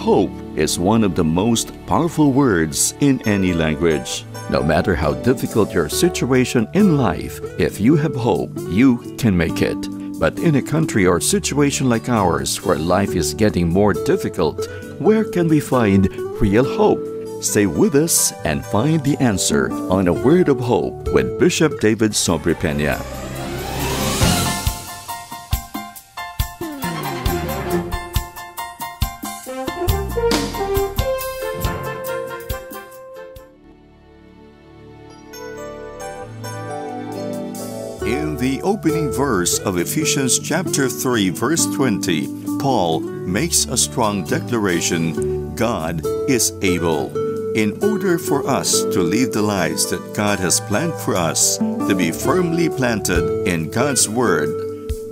hope is one of the most powerful words in any language. No matter how difficult your situation in life, if you have hope, you can make it. But in a country or situation like ours where life is getting more difficult, where can we find real hope? Stay with us and find the answer on A Word of Hope with Bishop David Sobrepena. In the opening verse of Ephesians chapter 3, verse 20, Paul makes a strong declaration: God is able. In order for us to live the lives that God has planned for us, to be firmly planted in God's Word,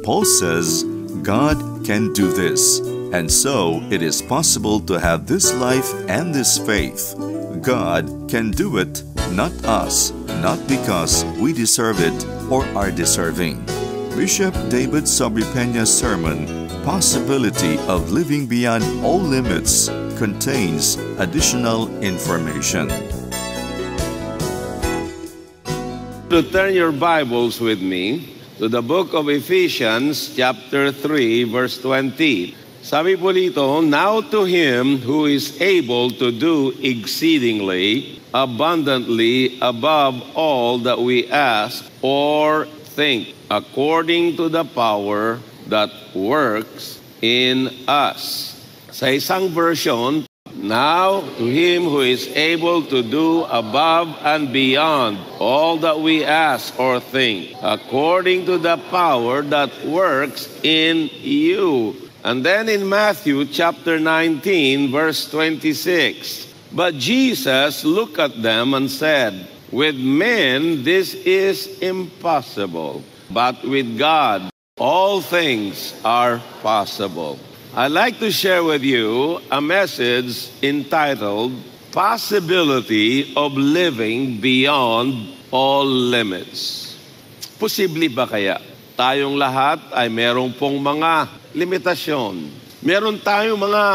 Paul says, God can do this. And so it is possible to have this life and this faith. God can do it, not us, not because we deserve it or are deserving. Bishop David Sobripena's sermon, Possibility of Living Beyond All Limits, contains additional information. To turn your Bibles with me to the book of Ephesians chapter 3, verse 20. Sabi po dito, now to Him who is able to do exceedingly abundantly above all that we ask or think, according to the power that works in us. Sa isang version, now to Him who is able to do above and beyond all that we ask or think, according to the power that works in you. And then in Matthew chapter 19, verse 26, but Jesus looked at them and said, with men this is impossible, but with God all things are possible. I'd like to share with you a message entitled, Possibility of Living Beyond All Limits. Posible ba kaya? Tayong lahat ay merong pong mga limitasyon. Meron tayong mga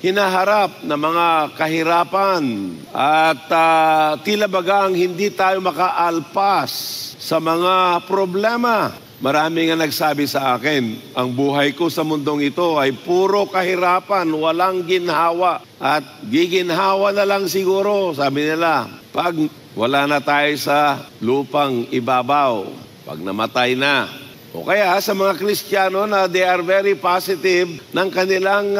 hinaharap na mga kahirapan at tila bagang hindi tayo makaalpas sa mga problema. Marami nga nagsabi sa akin, ang buhay ko sa mundong ito ay puro kahirapan, walang ginhawa. At giginhawa na lang siguro, sabi nila, pag wala na tayo sa lupang ibabaw, pag namatay na. O kaya sa mga Kristiyano na they are very positive ng kanilang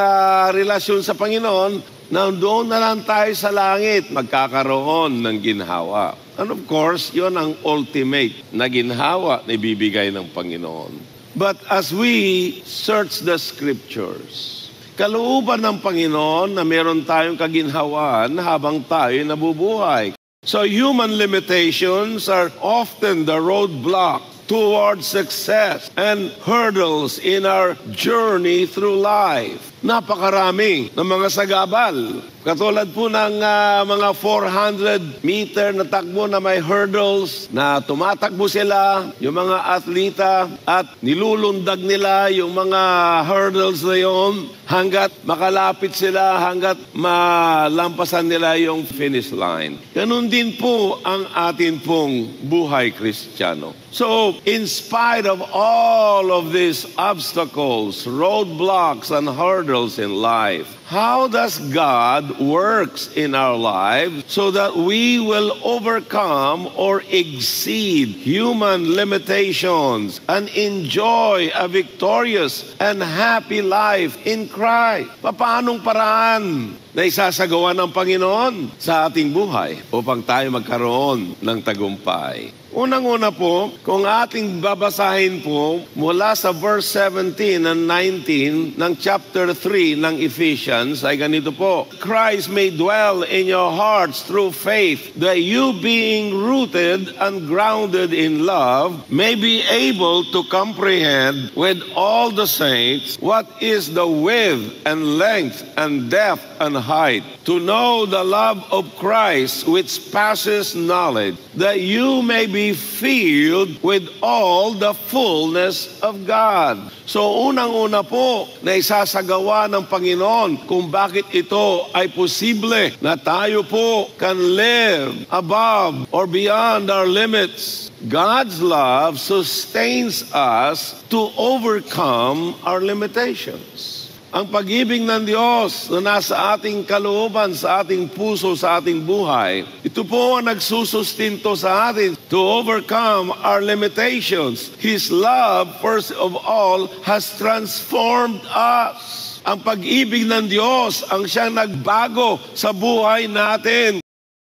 relasyon sa Panginoon, na doon na lang tayo sa langit magkakaroon ng ginhawa. And of course, yon ang ultimate na ginhawa na ibibigay ng Panginoon. But as we search the Scriptures, kalooban ng Panginoon na meron tayong kaginhawaan habang tayo nabubuhay. So human limitations are often the roadblock towards success and hurdles in our journey through life. Napakarami ng mga sagabal. Katulad po ng mga 400-meter na takbo na may hurdles na tumatakbo sila, yung mga atleta, at nilulundag nila yung mga hurdles na yon hanggat makalapit sila, hanggat malampasan nila yung finish line. Ganun din po ang atin pong buhay Kristiyano. So, in spite of all of these obstacles, roadblocks, and hurdles in life, how does God works in our lives so that we will overcome or exceed human limitations and enjoy a victorious and happy life in Christ? Paanong paraan na isasagawa ng Panginoon sa ating buhay upang tayo magkaroon ng tagumpay? Unang-una po, kung ating babasahin po mula sa verse 17 and 19 ng chapter 3 ng Ephesians ay ganito po, Christ may dwell in your hearts through faith, that you being rooted and grounded in love may be able to comprehend with all the saints what is the width and length and depth and height, to know the love of Christ which passes knowledge, that you may be be filled with all the fullness of God. So unang-una po na isasagawa ng Panginoon kung bakit ito ay posible na tayo po can live above or beyond our limits. God's love sustains us to overcome our limitations. Ang pag-ibig ng Diyos na nasa ating kalooban, sa ating puso, sa ating buhay, ito po ang nagsusustinto sa atin to overcome our limitations. His love, first of all, has transformed us. Ang pag-ibig ng Diyos ang siyang nagbago sa buhay natin.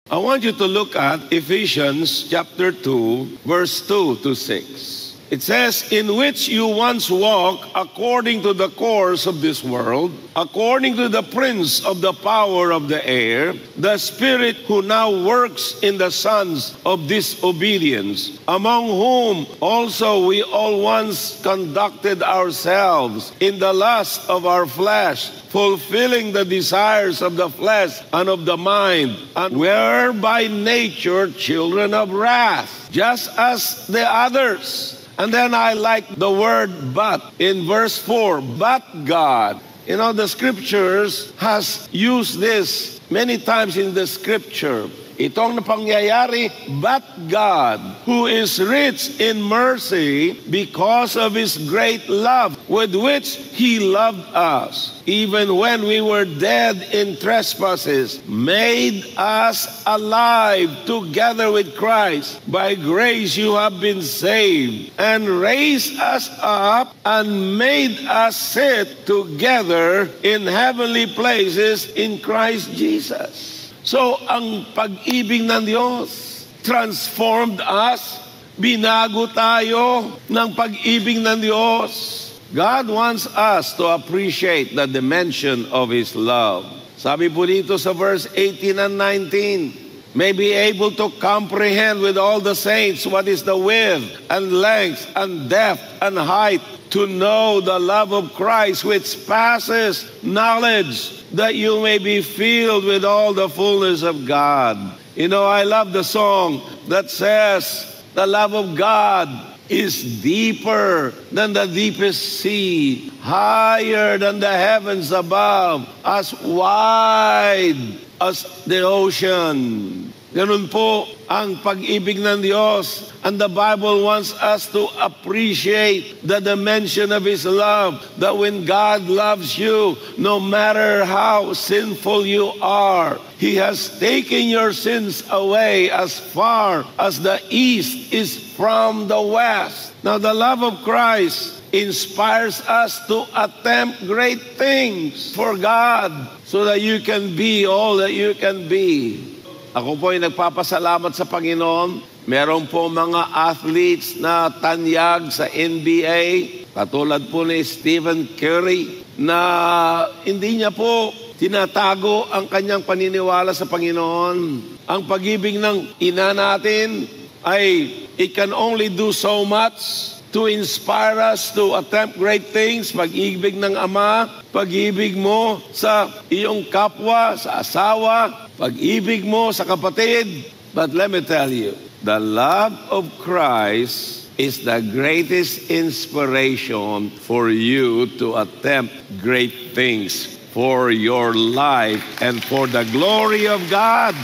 I want you to look at Ephesians chapter 2, verse 2 to 6. It says, in which you once walked according to the course of this world, according to the prince of the power of the air, the spirit who now works in the sons of disobedience, among whom also we all once conducted ourselves in the lust of our flesh, fulfilling the desires of the flesh and of the mind, and were by nature children of wrath, just as the others. And then I like the word but in verse 4, but God. You know, the scriptures has used this many times in the scripture. Itong napangyayari, but God, who is rich in mercy because of His great love with which He loved us, even when we were dead in trespasses, made us alive together with Christ. By grace you have been saved, and raised us up and made us sit together in heavenly places in Christ Jesus. So, ang pag-ibig ng Diyos transformed us, binago tayo ng pag-ibig ng Diyos. God wants us to appreciate the dimension of His love. Sabi po dito sa verse 18 and 19, may be able to comprehend with all the saints what is the width and length and depth and height, to know the love of Christ which passes knowledge, that you may be filled with all the fullness of God. You know, I love the song that says, the love of God is deeper than the deepest sea, higher than the heavens above, as wide as the ocean. Ganun po ang pag-ibig ng Diyos. And the Bible wants us to appreciate the dimension of His love. That when God loves you, no matter how sinful you are, He has taken your sins away as far as the east is from the west. Now the love of Christ inspires us to attempt great things for God so that you can be all that you can be. Ako po ay nagpapasalamat sa Panginoon. Meron po mga athletes na tanyag sa NBA, katulad po ni Stephen Curry, na hindi niya po tinatago ang kanyang paniniwala sa Panginoon. Ang pag-ibig ng ina natin ay it can only do so much to inspire us to attempt great things. Pag-ibig ng ama, pag-ibig mo sa iyong kapwa, sa asawa, pag-ibig mo sa kapatid. But let me tell you, the love of Christ is the greatest inspiration for you to attempt great things for your life and for the glory of God.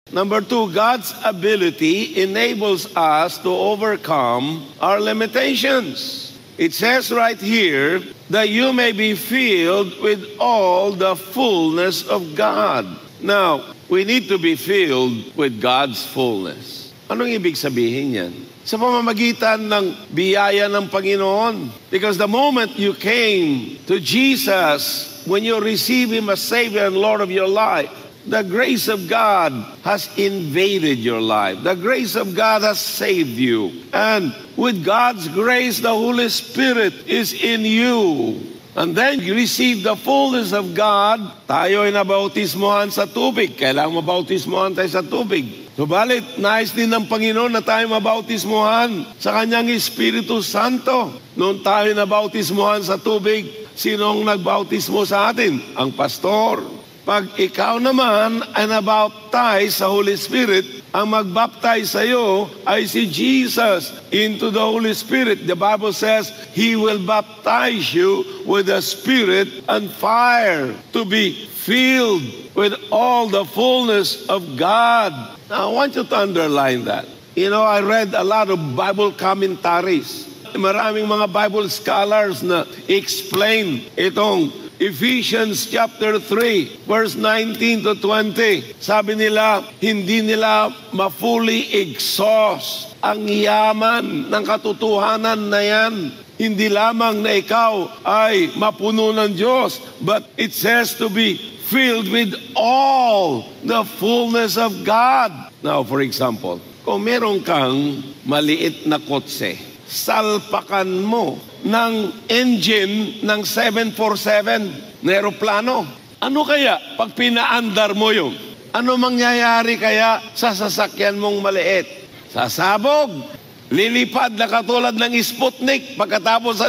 Number 2, God's ability enables us to overcome our limitations. It says right here that you may be filled with all the fullness of God. Now, we need to be filled with God's fullness. Anong ibig sabihin yan? Sa pamamagitan ng biyaya ng Panginoon. Because the moment you came to Jesus, when you receive Him as Savior and Lord of your life, the grace of God has invaded your life. The grace of God has saved you. And with God's grace, the Holy Spirit is in you. And then you receive the fullness of God. Tayo ay nabautismohan sa tubig. Kailangan mabautismohan tayo sa tubig. Subalit, nais din ng Panginoon na tayo mabautismohan sa Kanyang Espiritu Santo. Noon tayo nabautismohan sa tubig, sinong nagbautismo sa atin? Ang pastor. Pag ikaw naman ay nabaptize sa Holy Spirit, ang magbaptize sa iyo ay si Jesus into the Holy Spirit. The Bible says, He will baptize you with the Spirit and fire to be filled with all the fullness of God. Now, I want you to underline that. You know, I read a lot of Bible commentaries. Maraming mga Bible scholars na explain itong Ephesians chapter 3, verse 19 to 20. Sabi nila, hindi nila ma-fully exhaust ang yaman ng katotohanan na yan. Hindi lamang na ikaw ay mapuno ng Diyos, but it says to be filled with all the fullness of God. Now, for example, kung meron kang maliit na kotse, salpakan mo ng engine ng 747 na aeroplano. Ano kaya pag pinaandar mo yun? Ano mangyayari kaya sa sasakyan mong maliit? Sasabog. Lilipad na katulad ng Sputnik pagkatapos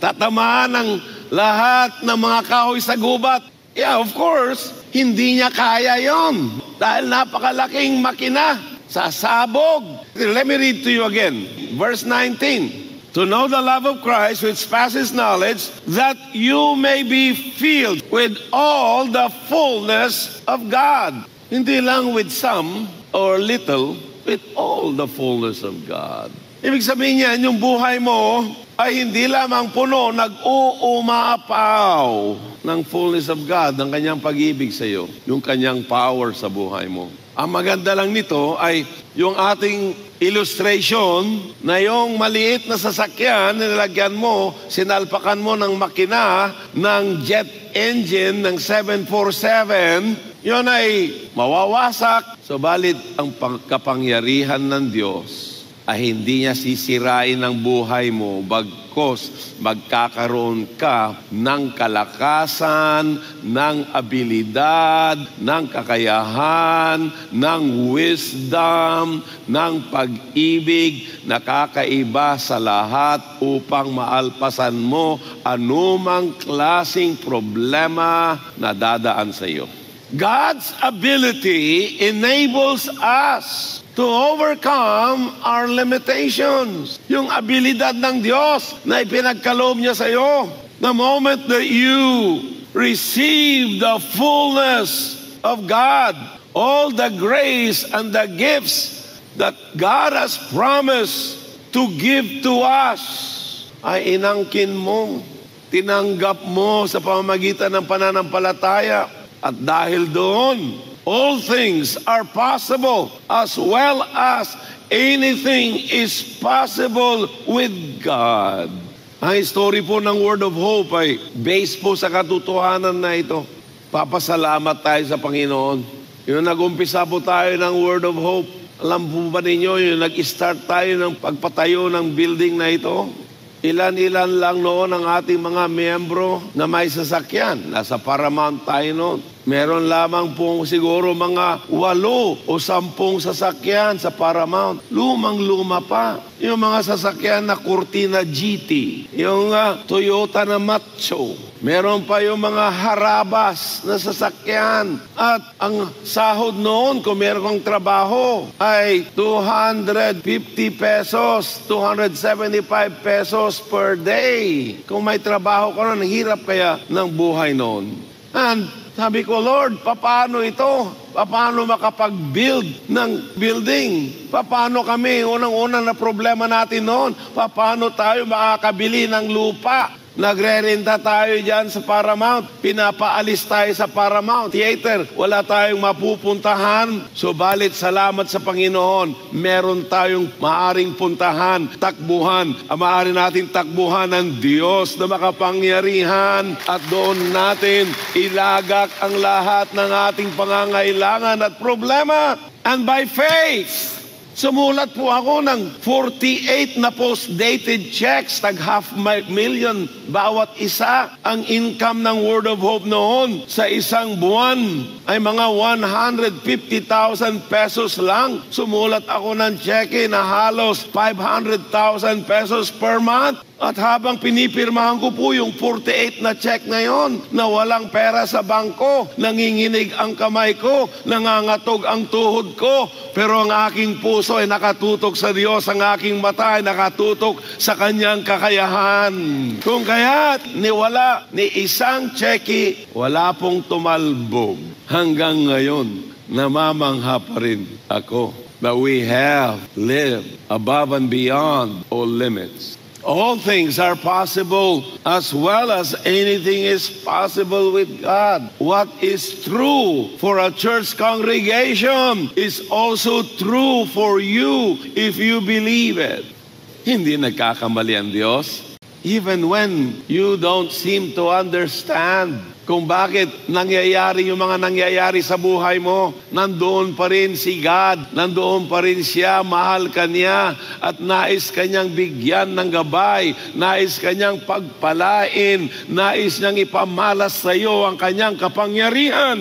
tatamaan ng lahat ng mga kahoy sa gubat. Yeah, of course, hindi niya kaya yon dahil napakalaking makina. Sasabog. Let me read to you again. Verse 19. To know the love of Christ which passes knowledge, that you may be filled with all the fullness of God. Hindi lang with some or little, with all the fullness of God. Ibig sabihin niyan, yung buhay mo ay hindi lamang puno, nag-uumapaw ng fullness of God, ng kanyang pag-ibig sa iyo, yung kanyang power sa buhay mo. Ang maganda lang nito ay yung ating illustration na yung maliit na sasakyan, nilagyan mo, sinalpakan mo ng makina ng jet engine ng 747, yun ay mawawasak. Subalit ang kapangyarihan ng Diyos ay hindi niya sisirain ang buhay mo, bagkos magkakaroon ka ng kalakasan, ng abilidad, ng kakayahan, ng wisdom, ng pag-ibig na kakaiba sa lahat upang maalpasan mo anumang klaseng problema na dadaan sa iyo. God's ability enables us to overcome our limitations. Yung abilidad ng Diyos na ipinagkaloob niya sa iyo. The moment that you receive the fullness of God, all the grace and the gifts that God has promised to give to us, ay inangkin mo, tinanggap mo sa pamamagitan ng pananampalataya. At dahil doon, all things are possible, as well as anything is possible with God. Ang story po ng Word of Hope ay based po sa katotohanan na ito. Papasalamat tayo sa Panginoon. Yung nag-umpisa po tayo ng Word of Hope, alam po ba ninyo, yung nag-start tayo ng pagpatayo ng building na ito? Ilan-ilan lang noon ang ating mga miyembro na may sasakyan. Nasa Paramount tayo noon. Meron lamang pong siguro mga 8 o 10 sasakyan sa Paramount. Lumang-luma pa. Yung mga sasakyan na Cortina GT. Yung Toyota na Macho. Meron pa yung mga Harabas na sasakyan. At ang sahod noon, kung meron kang trabaho, ay 250 pesos, 275 pesos per day. Kung may trabaho ka noon, hirap kaya ng buhay noon. And sabi ko, Lord, paano ito? Paano makapag-build ng building? Paano kami? Unang-unang na problema natin noon, paano tayo makakabili ng lupa? Nagre-renta tayo dyan sa Paramount. Pinapaalis tayo sa Paramount Theater. Wala tayong mapupuntahan. Subalit, salamat sa Panginoon. Meron tayong maaring puntahan, takbuhan. Ang maaari nating takbuhan ng Diyos na makapangyarihan. At doon natin ilagak ang lahat ng ating pangangailangan at problema. And by faith, sumulat po ako ng 48 na post-dated checks, tag $500,000 bawat isa. Ang income ng Word of Hope noon sa isang buwan ay mga 150,000 pesos lang. Sumulat ako ng cheque na halos 500,000 pesos per month. At habang pinipirmahan ko po yung 48 na check na yon, na walang pera sa bangko, nanginginig ang kamay ko, nangangatog ang tuhod ko, pero ang aking puso ay nakatutok sa Diyos, ang aking mata ay nakatutok sa Kanyang kakayahan. Kung kaya't niwala ni isang cheque, wala pong tumalbog. Hanggang ngayon, namamangha pa rin ako that we have lived above and beyond all limits. All things are possible, as well as anything is possible with God. What is true for a church congregation is also true for you if you believe it. Hindi nagkakamali ang Diyos. Even when you don't seem to understand kung bakit nangyayari yung mga nangyayari sa buhay mo, nandoon pa rin si God, nandoon pa rin siya, mahal ka niya, at nais kanyang bigyan ng gabay, nais kanyang pagpalain, nais niyang ipamalas sa iyo ang kanyang kapangyarihan.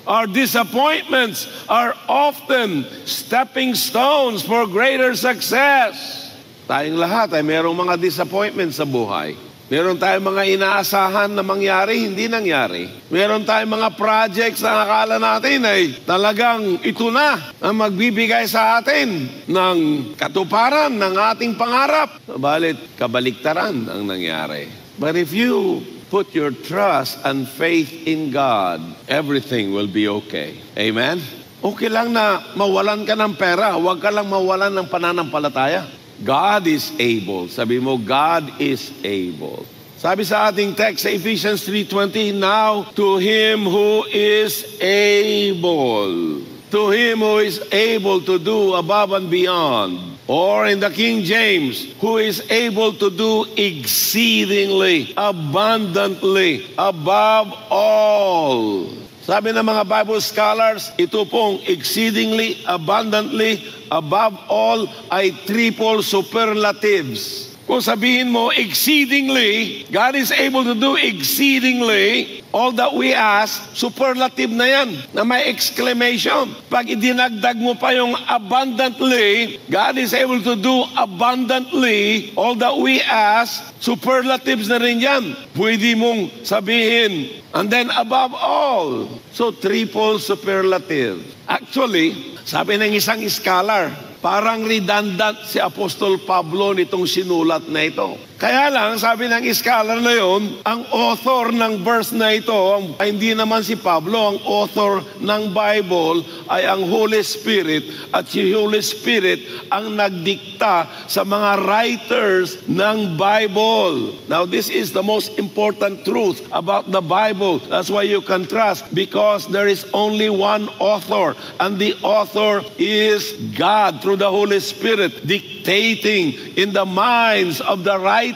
Our disappointments are often stepping stones for greater success. Tayong lahat ay merong mga disappointments sa buhay. Meron tayong mga inaasahan na mangyari, hindi nangyari. Meron tayong mga projects na akala natin ay talagang ito na ang magbibigay sa atin ng katuparan ng ating pangarap. Balit kabaliktaran ang nangyari. But if you put your trust and faith in God, everything will be okay. Amen? Okay lang na mawalan ka ng pera, huwag ka lang mawalan ng pananampalataya. God is able. Sabi mo, God is able. Sabi sa ating text sa Ephesians 3:20, now to Him who is able. To Him who is able to do above and beyond. Or in the King James, who is able to do exceedingly, abundantly, above all. Sabi ng mga Bible scholars, ito pong exceedingly, abundantly, above all ay triple superlatives. Kung sabihin mo exceedingly, God is able to do exceedingly all that we ask, superlative na yan, na may exclamation. Pag idinagdag mo pa yung abundantly, God is able to do abundantly all that we ask, superlatives na rin yan. Pwede mong sabihin, and then above all. So triple superlative. Actually, sabi ng isang scholar, parang redundant si Apostol Pablo nitong sinulat na ito. Kaya lang, sabi ng scholar na yon, ang author ng verse na ito, ay hindi naman si Pablo, ang author ng Bible ay ang Holy Spirit, at si Holy Spirit ang nagdikta sa mga writers ng Bible. Now, this is the most important truth about the Bible. That's why you can trust, because there is only one author, and the author is God through the Holy Spirit dictating in the minds of the writer.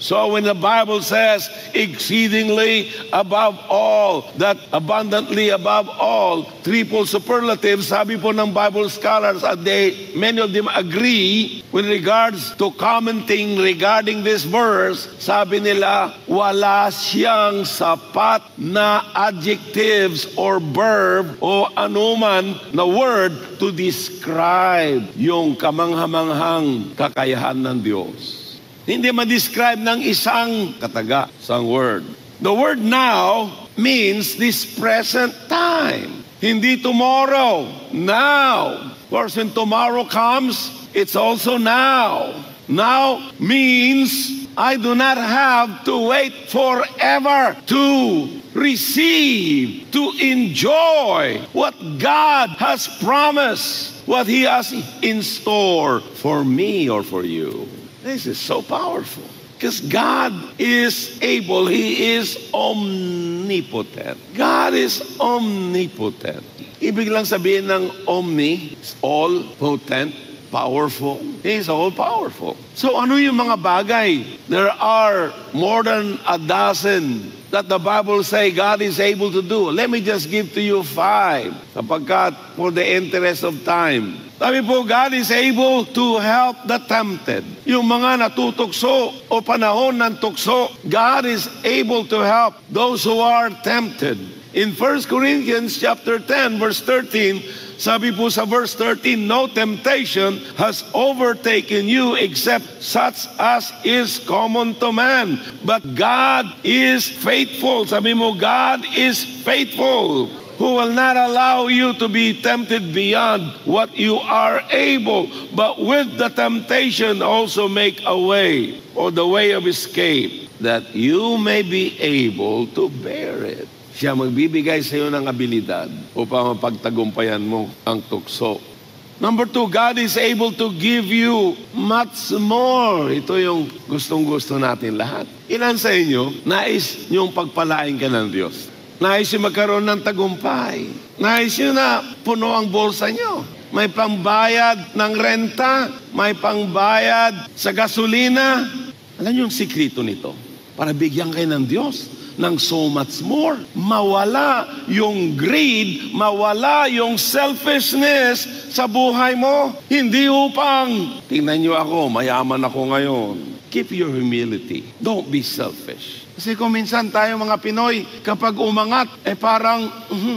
So when the Bible says exceedingly above all, that abundantly above all, triple superlative, sabi po ng Bible scholars, at many of them agree with regards to commenting regarding this verse, sabi nila, wala siyang sapat na adjectives or verb o anuman na word to describe yung kamanghamanghang kakayahan ng Diyos. Hindi ma-describe ng isang kataga, isang word. The word now means this present time. Hindi tomorrow, now. Of course, when tomorrow comes, it's also now. Now means I do not have to wait forever to receive, to enjoy what God has promised, what He has in store for me or for you. This is so powerful. Because God is able. He is omnipotent. God is omnipotent. Ibig lang sabihin ng omni, all potent, powerful. He is all powerful. So ano yung mga bagay? There are more than a dozen that the Bible say God is able to do. Let me just give to you 5, sapagkat for the interest of time. Sabi po, God is able to help the tempted. Yung mga natutokso o panahon ng tukso, God is able to help those who are tempted. In 1 Corinthians chapter 10, verse 13, Sabi po sa verse 13, no temptation has overtaken you except such as is common to man. But God is faithful. Sabi mo, God is faithful, who will not allow you to be tempted beyond what you are able, but with the temptation also make a way, or the way of escape, that you may be able to bear it. Siya magbibigay sa iyo ng abilidad upang mapagtagumpayan mo ang tukso. Number 2, God is able to give you much more. Ito yung gustong-gusto natin lahat. Ilan sa inyo, nais niyong pagpalain ka ng Diyos? Nais niyo magkaroon ng tagumpay? Nais niyo na puno ang bulsa niyo? May pangbayad ng renta? May pangbayad sa gasolina? Alam niyo yung sikrito nito? Para bigyan kayo ng Diyos ng so much more. Mawala yung greed, mawala yung selfishness sa buhay mo. Hindi upang, tingnan niyo ako, mayaman ako ngayon. Keep your humility. Don't be selfish. Kasi kung minsan tayo mga Pinoy, kapag umangat, parang,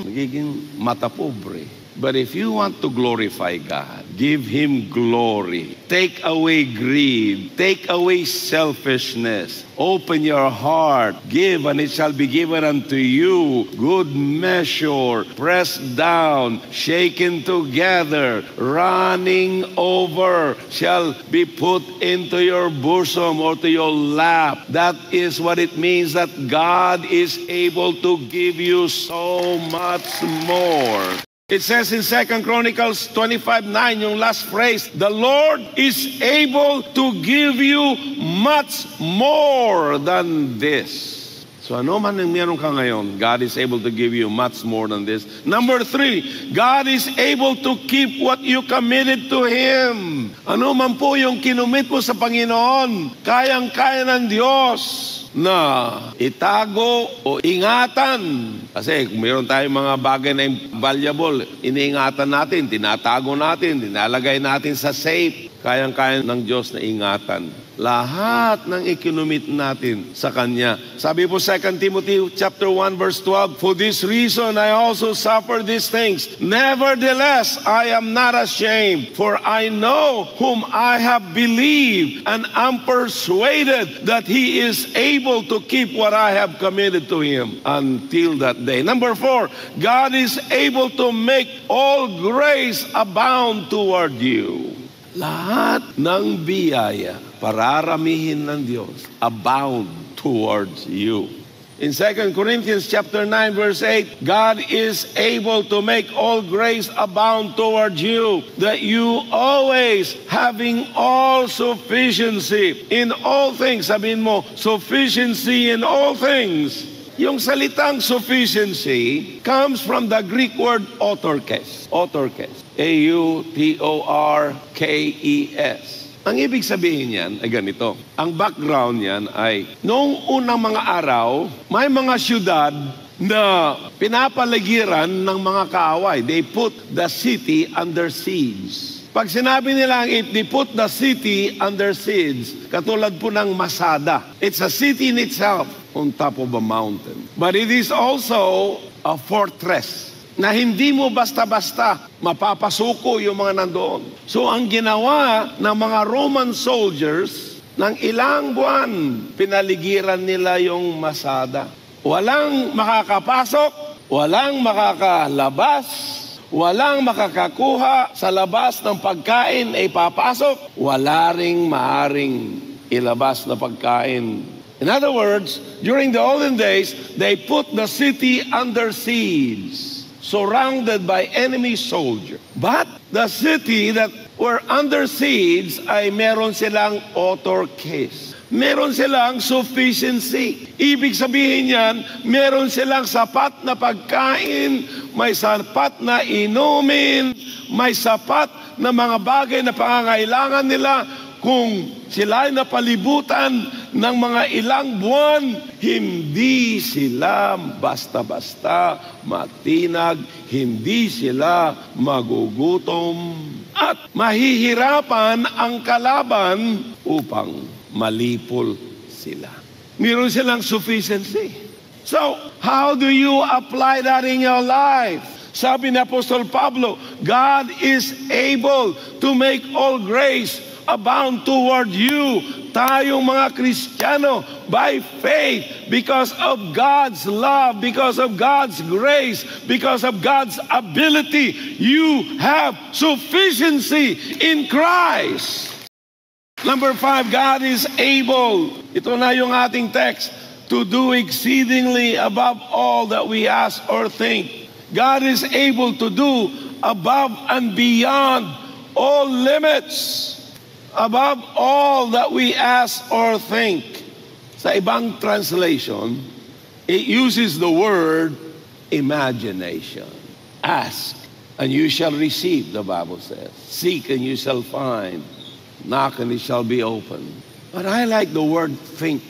nagiging mata pobre. But if you want to glorify God, give Him glory. Take away greed. Take away selfishness. Open your heart. Give, and it shall be given unto you. Good measure, pressed down, shaken together, running over, shall be put into your bosom or to your lap. That is what it means that God is able to give you so much more. It says in 2 Chronicles 25:9, yung last phrase, the Lord is able to give you much more than this. So ano man ang meron ka ngayon, God is able to give you much more than this. Number 3, God is able to keep what you committed to Him. Ano man po yung kinumit mo sa Panginoon, kayang-kaya ng Diyos na itago o ingatan. Kasi kung mayroon tayong mga bagay na valuable, iniingatan natin, tinatago natin, dinalagay natin sa safe. Kayang-kaya ng Diyos na ingatan. Lahat ng ikinumit natin sa Kanya. Sabi po 2 Timothy chapter 1 verse 12, for this reason I also suffer these things. Nevertheless, I am not ashamed, for I know whom I have believed, and am persuaded that He is able to keep what I have committed to Him until that day. Number 4, God is able to make all grace abound toward you. Lahat ng biyaya, pararamihin ng Diyos, abound towards you. In 2 Corinthians chapter 9 verse 8, God is able to make all grace abound towards you, that you always having all sufficiency in all things. Sabihin mo, sufficiency in all things. Yung salitang sufficiency comes from the Greek word autorkes. Autorkes. A-U-T-O-R-K-E-S. Ang ibig sabihin niyan ay ganito. Ang background niyan ay noong unang mga araw, may mga syudad na pinapaligiran ng mga kaaway. They put the city under siege. Pag sinabi nila they put the city under siege, katulad po ng Masada. It's a city in itself on top of a mountain. But it is also a fortress na hindi mo basta-basta mapapasuko yung mga nandoon. So ang ginawa ng mga Roman soldiers, ng ilang buwan, pinaligiran nila yung Masada. Walang makakapasok, walang makakalabas, walang makakakuha sa labas ng pagkain ay papasok, wala ring maaring ilabas na pagkain. In other words, during the olden days, they put the city under siege, surrounded by enemy soldiers. But the city that were under siege ay meron silang autorkes. Meron silang sufficiency. Ibig sabihin yan, meron silang sapat na pagkain, may sapat na inumin, may sapat na mga bagay na pangangailangan nila. Kung sila ay napalibutan ng mga ilang buwan, hindi sila basta-basta matinag, hindi sila magugutom, at mahihirapan ang kalaban upang malipol sila. Meron silang sufficiency. So, how do you apply that in your life? Sabi ni Apostol Pablo, God is able to make all grace abound toward you. Tayong mga Kristiyano, by faith, because of God's love, because of God's grace, because of God's ability, you have sufficiency in Christ. Number 5, God is able. Ito na yung ating text. To do exceedingly above all that we ask or think. God is able to do above and beyond all limits. Above all that we ask or think. Sa ibang translation, it uses the word imagination. Ask, and you shall receive, the Bible says. Seek, and you shall find. Knock, and it shall be opened. But I like the word think,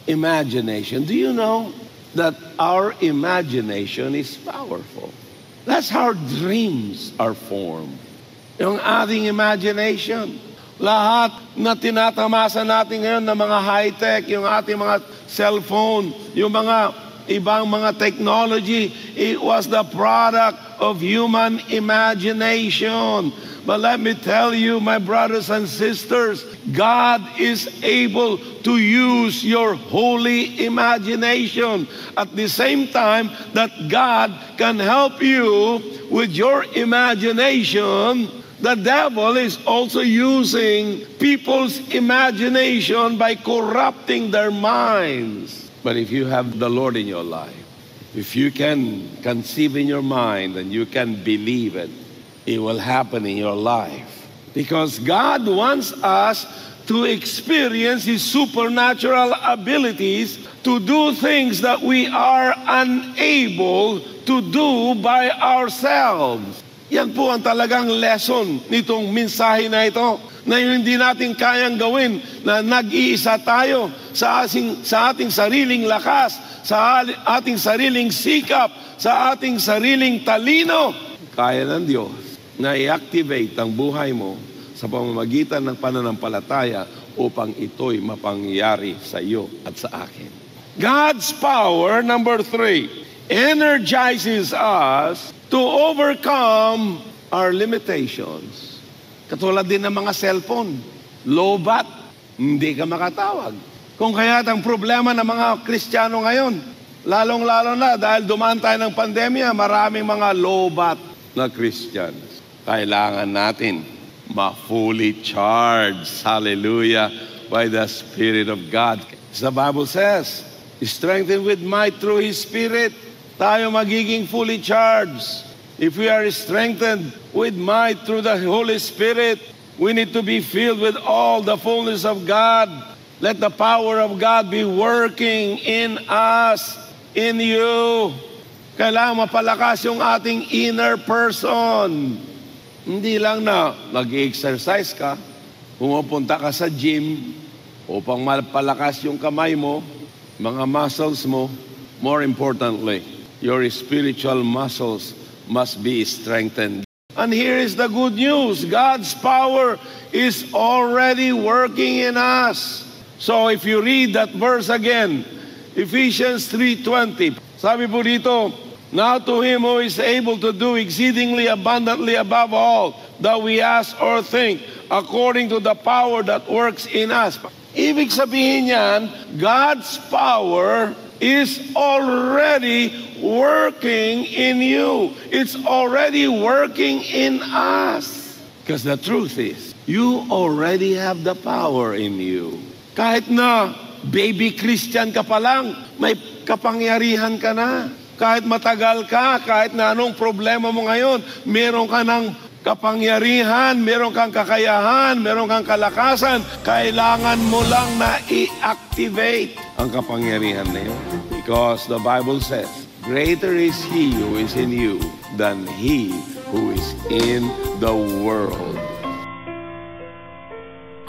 imagination. Do you know that our imagination is powerful? That's how dreams are formed. Yung ating imagination. Lahat na tinatamasa natin ngayon ng mga high-tech, yung ating mga cellphone, yung mga ibang mga technology, it was the product of human imagination. But let me tell you, my brothers and sisters, God is able to use your holy imagination. At the same time that God can help you with your imagination, the devil is also using people's imagination by corrupting their minds. But if you have the Lord in your life, if you can conceive in your mind and you can believe it, it will happen in your life. Because God wants us to experience His supernatural abilities to do things that we are unable to do by ourselves. Yan po ang talagang lesson nitong mensahe na ito, na hindi natin kayang gawin, na nag-iisa tayo sa ating sariling lakas, sa ating sariling sikap, sa ating sariling talino. Kaya ng Diyos na i-activate ang buhay mo sa pamamagitan ng pananampalataya upang ito'y mapangyari sa iyo at sa akin. God's power, number 3, energizes us to overcome our limitations. Katulad din ng mga cellphone. Lobat, hindi ka makatawag. Kung kaya ang problema ng mga Kristiyano ngayon, lalong-lalo na dahil dumaan tayo ng pandemya, maraming mga lobat na Christians. Kailangan natin ma-fully charged, hallelujah, by the Spirit of God. As the Bible says, strengthened with might through His Spirit, tayo magiging fully charged. If we are strengthened with might through the Holy Spirit, we need to be filled with all the fullness of God. Let the power of God be working in us, in you. Kailangan mapalakas yung ating inner person. Hindi lang na nag-exercise ka, pumupunta ka sa gym upang mapalakas yung kamay mo, mga muscles mo. More importantly, your spiritual muscles must be strengthened. And here is the good news. God's power is already working in us. So if you read that verse again, Ephesians 3:20, sabi po dito, now to Him who is able to do exceedingly abundantly above all that we ask or think, according to the power that works in us. Ibig sabihin yan, God's power is already working in you. It's already working in us. Because the truth is, you already have the power in you. Kahit na baby Christian ka pa lang, may kapangyarihan ka na. Kahit matagal ka, kahit na anong problema mo ngayon, meron ka ng kapangyarihan, meron kang kakayahan, meron kang kalakasan. Kailangan mo lang na i-activate ang kapangyarihan na yun. Because the Bible says, greater is He who is in you than he who is in the world.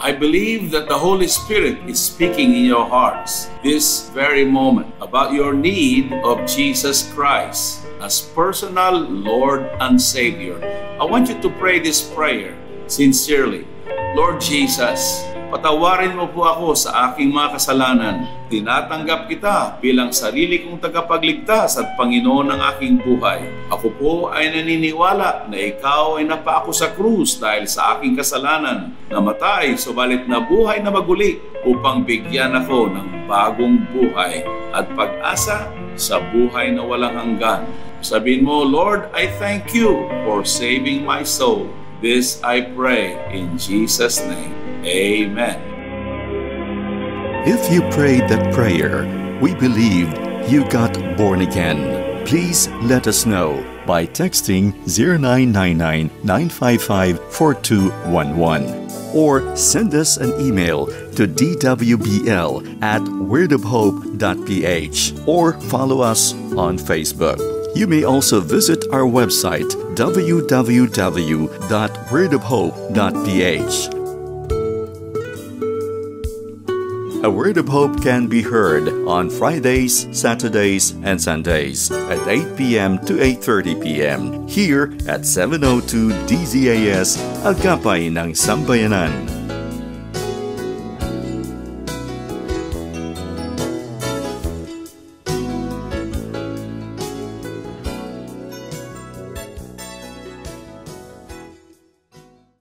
I believe that the Holy Spirit is speaking in your hearts this very moment about your need of Jesus Christ as personal Lord and Savior. I want you to pray this prayer sincerely. Lord Jesus, Patawarin mo po ako sa aking mga kasalanan. Tinatanggap kita bilang sarili kong tagapagligtas at Panginoon ng aking buhay. Ako po ay naniniwala na ikaw ay napako sa krus dahil sa aking kasalanan, namatay subalit nabuhay na maguli upang bigyan ako ng bagong buhay at pag-asa sa buhay na walang hanggan. Sabihin mo, Lord, I thank you for saving my soul. This I pray in Jesus' name. Amen. If you prayed that prayer, we believed you got born again. Please let us know by texting 0999-955-4211 or send us an email to dwbl@wordofhope.ph or follow us on Facebook. You may also visit our website www.wordofhope.ph. A Word of Hope can be heard on Fridays, Saturdays, and Sundays at 8 p.m. to 8:30 p.m. here at 702 DZAS, Agapay ng Sambayanan.